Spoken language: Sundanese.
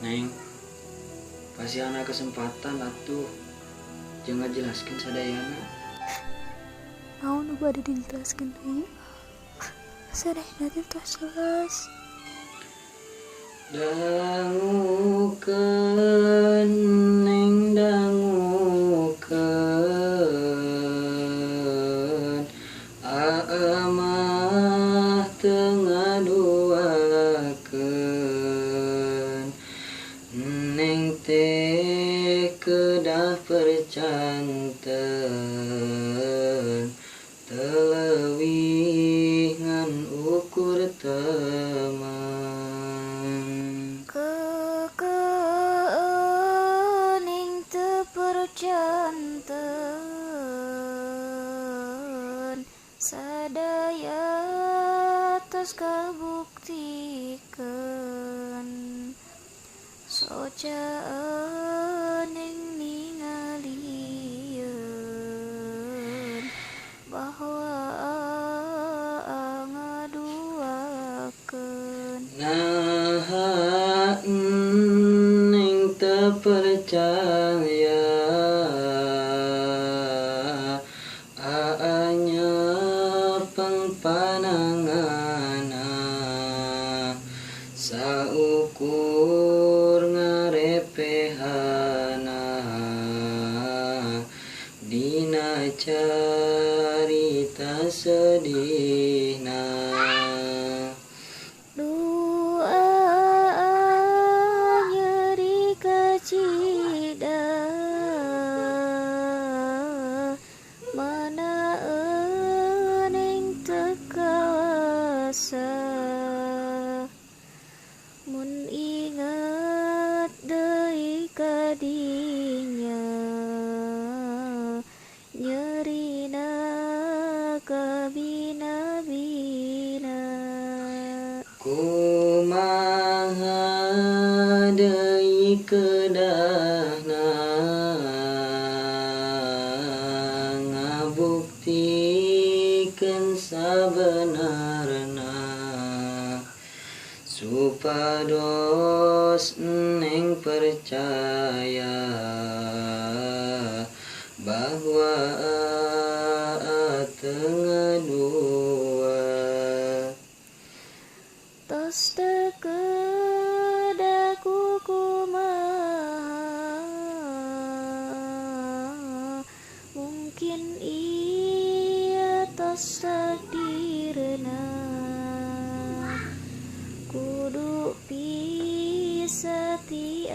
Neng, pasti anak kesempatan atuh. Jangan jelaskan sadayana. Mau nu bade dijelaskeun deui. Sadayana teh tos jelas. Dangukeun neng dangukeun, mah teu ngaduakeun. Neng teh kedah percanten, teu leuwih ngan ukur teman. Kekeuning teu percanten, sadaya tos kabuktikeun. Soca ning ningalieun bahwa ngaduakeun. Nah, neng teu percaya, anyepeng pananganna, saukur ngarepehana, dina carita sedihna. Nyeri kacida, mana euning teu kawasa. Mun inget deui ka dinya, nyerina kabina-bina. Kumaha deui keudahna, ngabuktikeun sabenerna, supados neng percaya bahwa teu ngadua. Tos teu kedah kumaha, mungkin ia tos takdirna. Kudu pisah ti